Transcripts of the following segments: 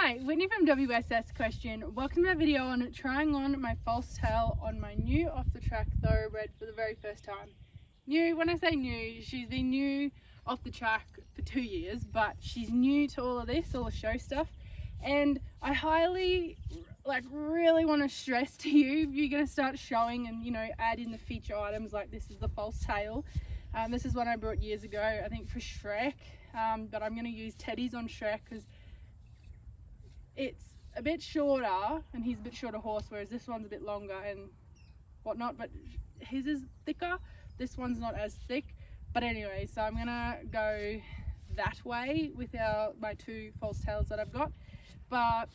Hi, Whitney from WSS Question. Welcome to my video on trying on my false tail on my new off the track thoroughbred for the very first time. New, when I say new, she's been new off the track for 2 years, but she's new to all of this, all the show stuff. And I highly, really want to stress to you, if you're going to start showing and, add in the feature items like this is the false tail. This is one I brought years ago, I think for Shrek, but I'm going to use Teddy's on Shrek because it's a bit shorter and he's a bit shorter horse, whereas this one's a bit longer and whatnot, but his is thicker. This one's not as thick. But anyway, so I'm gonna go that way with my two false tails that I've got. But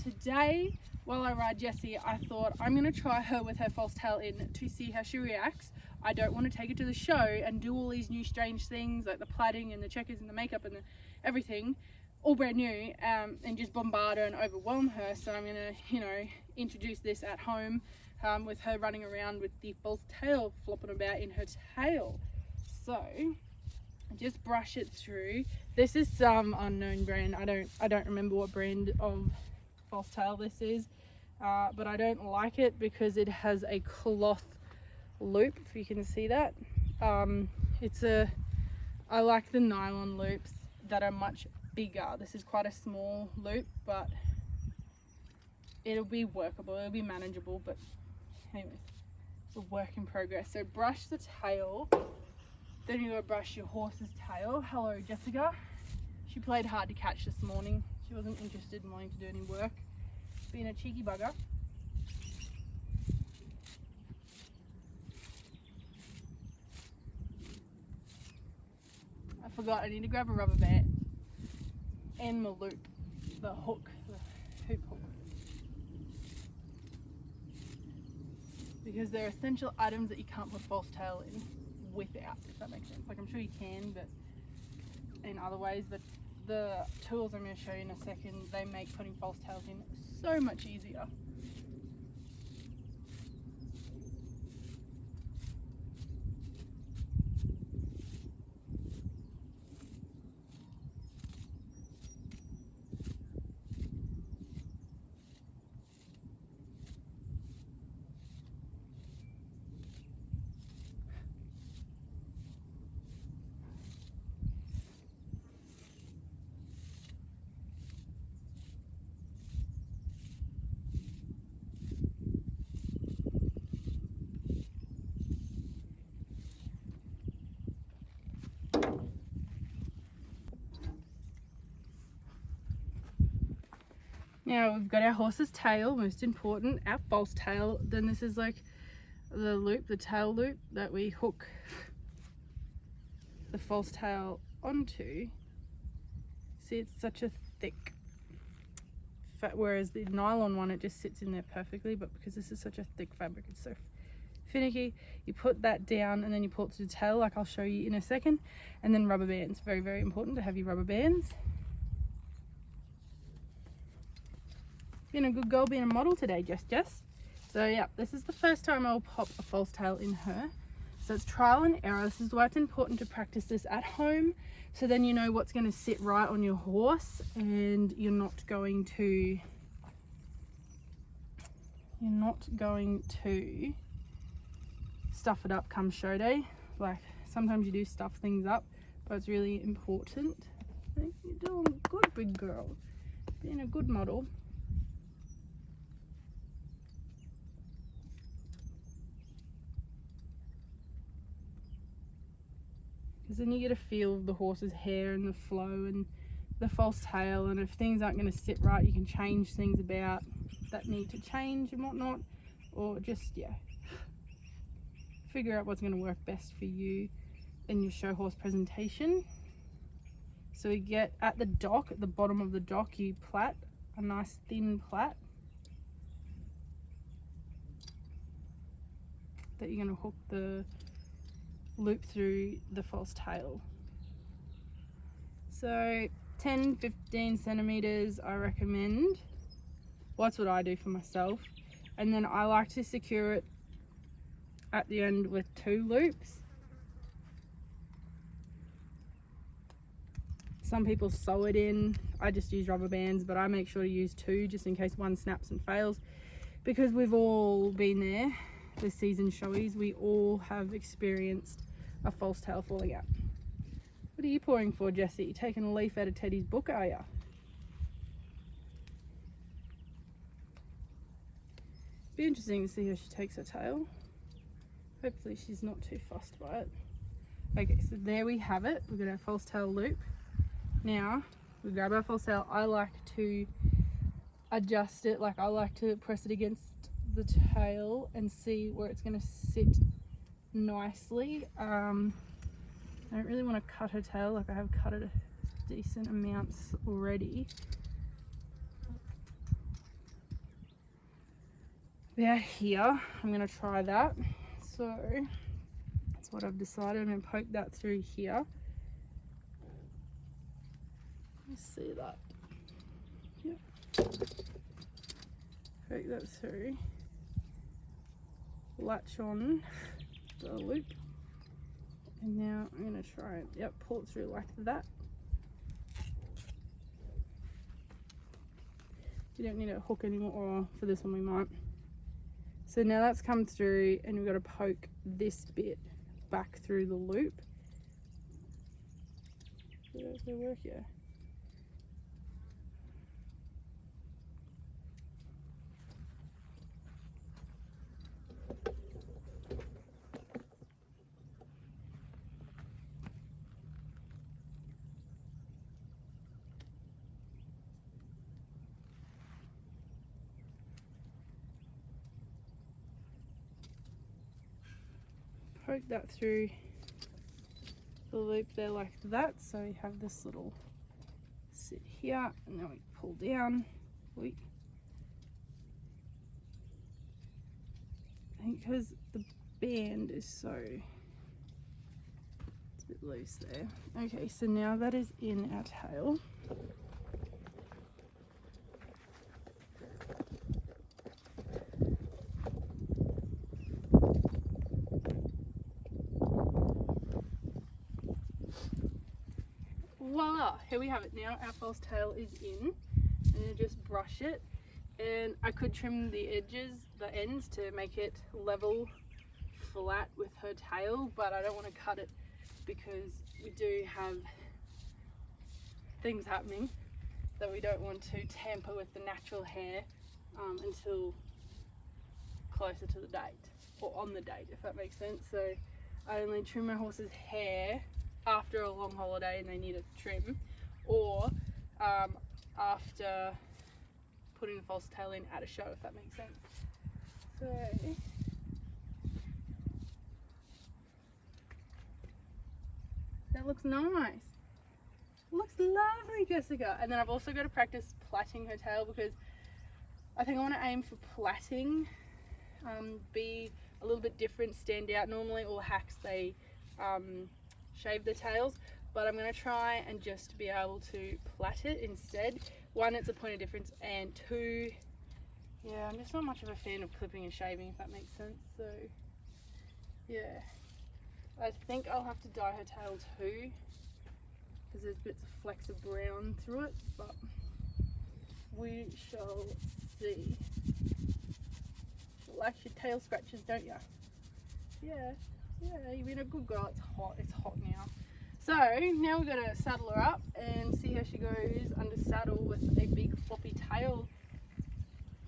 today, while I ride Jessie, I thought I'm gonna try her with her false tail in to see how she reacts. I don't want to take her to the show and do all these new strange things like the plaiting and the checkers and the makeup and everything, all brand new, and just bombard her and overwhelm her. So I'm gonna, introduce this at home with her running around with the false tail flopping about in her tail. So just brush it through. This is some unknown brand. I don't remember what brand of false tail this is, but I don't like it because it has a cloth loop, if you can see that. I like the nylon loops that are much bigger. This is quite a small loop, but it'll be workable, it'll be manageable. But anyways, it's a work in progress. So brush the tail, then you go brush your horse's tail. Hello Jessica. She played hard to catch this morning. She wasn't interested in wanting to do any work, being a cheeky bugger. I forgot, I need to grab a rubber band and my loop, the hook, the hoop hook, because they're essential items that you can't put false tail in without, if that makes sense. Like, I'm sure you can, but in other ways, but the tools I'm going to show you in a second, they make putting false tails in so much easier. Now we've got our horse's tail, most important, our false tail. Then this is like the loop, the tail loop that we hook the false tail onto. See, it's such a thick, whereas the nylon one, it just sits in there perfectly, but because this is such a thick fabric, it's so finicky. You put that down and then you pull it to the tail, like I'll show you in a second. And then rubber bands, very, very important to have your rubber bands. Being a good girl, being a model today, Jess. So yeah, this is the first time I'll pop a false tail in her. So it's trial and error. This is why it's important to practice this at home, so then you know what's going to sit right on your horse, and you're not going to stuff it up come show day. Like, sometimes you do stuff things up, but it's really important. I think you're doing good, big girl, being a good model. Because then you get a feel of the horse's hair and the flow and the false tail, and if things aren't going to sit right, you can change things about that need to change and whatnot, or just, figure out what's going to work best for you in your show horse presentation. So we get at the dock, at the bottom of the dock, you plait a nice thin plait that you're going to hook the loop through the false tail. So 10-15 centimeters I recommend. Well, that's what I do for myself. And then I like to secure it at the end with 2 loops. Some people sew it in. I just use rubber bands, but I make sure to use 2 just in case one snaps and fails, because we've all been there. The season showies, we all have experienced a false tail falling out. What are you pouring for, Jessie? Taking a leaf out of Teddy's book, are you? Be interesting to see how she takes her tail. Hopefully she's not too fussed by it. Okay, so there we have it. We've got our false tail loop. Now we grab our false tail. I like to adjust it, like I like to press it against the tail and see where it's going to sit nicely. I don't really want to cut her tail, like I have cut it a decent amounts already. About here, I'm going to try that. So that's what I've decided. I'm going to poke that through here. Let's see that. Yep. Poke that through. Latch on the loop. And now I'm going to try and, yep, pull it through like that. You don't need a hook anymore, or for this one we might. So now that's come through, and we've got to poke this bit back through the loop. Does it work? Yeah. Poke that through the loop there like that, so we have this little sit here, and then we pull down. I think because the band is so, it's a bit loose there. Okay, so now that is in our tail. Voila, here we have it. Now our false tail is in, and just brush it, and I could trim the edges, the ends, to make it level flat with her tail, but I don't want to cut it because we do have things happening that we don't want to tamper with the natural hair until closer to the date, or on the date, if that makes sense. So I only trim my horse's hair after a long holiday and they need a trim, or after putting the false tail in at a show, if that makes sense. So that looks nice. Looks lovely, Jessica. And then I've also got to practice plaiting her tail, because I think I want to aim for plaiting, be a little bit different, stand out. Normally all hacks, they shave the tails, but I'm going to try and just be able to plait it instead. One, it's a point of difference, and two, yeah, I'm just not much of a fan of clipping and shaving, if that makes sense. So yeah, I think I'll have to dye her tail too, because there's bits of flecks of brown through it, but we shall see. You like your tail scratches, don't you? Yeah. Yeah, you've been a good girl. It's hot now. So now we're going to saddle her up and see how she goes under saddle with a big floppy tail,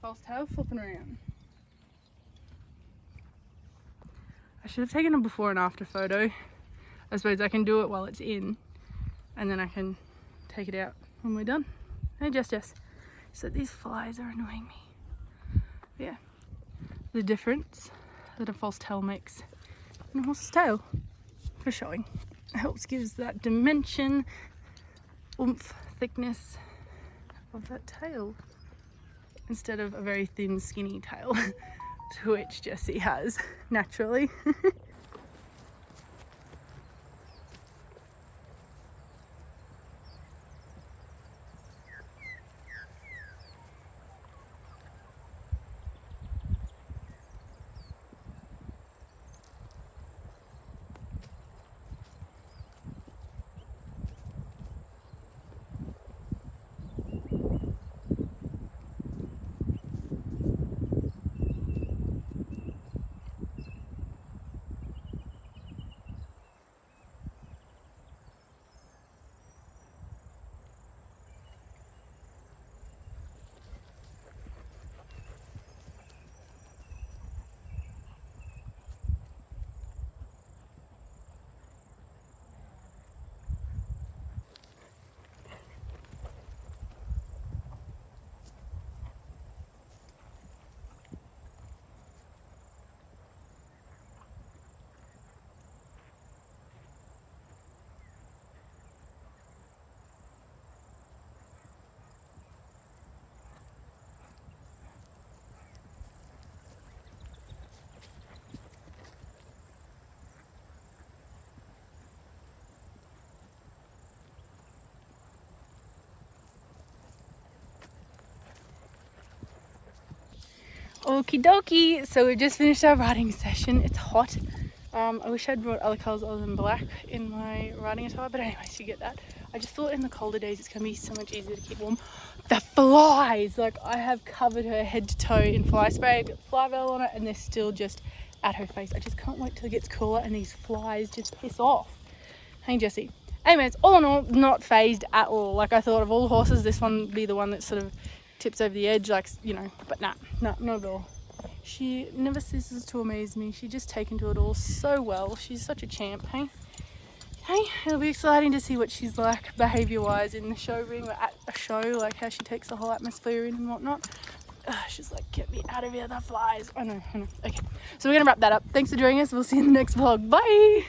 false tail flipping around. I should have taken a before and after photo. I suppose I can do it while it's in, and then I can take it out when we're done. Hey Jess. So these flies are annoying me. But yeah, the difference that a false tail makes in a horse's tail for showing. It helps, gives that dimension, oomph, thickness of that tail, instead of a very thin, skinny tail, to which Jessie has naturally. Okie dokie. So we've just finished our riding session. It's hot. I wish I'd brought other colours other than black in my riding attire, but anyways, you get that. I just thought in the colder days it's going to be so much easier to keep warm. The flies! Like, I have covered her head to toe in fly spray, I've got fly veil on it, and they're still just at her face. I just can't wait till it gets cooler and these flies just piss off. Hey, Jessie. Anyways, all in all, not phased at all. Like, I thought of all the horses, this one would be the one that sort of tips over the edge, like, you know, but nah, not at all. She never ceases to amaze me. She's just taken to it all so well. She's such a champ, hey? Hey, it'll be exciting to see what she's like behaviour-wise in the show ring or at a show, like how she takes the whole atmosphere in and whatnot. She's like, get me out of here, the flies. I know. Okay, so we're going to wrap that up. Thanks for joining us. We'll see you in the next vlog. Bye!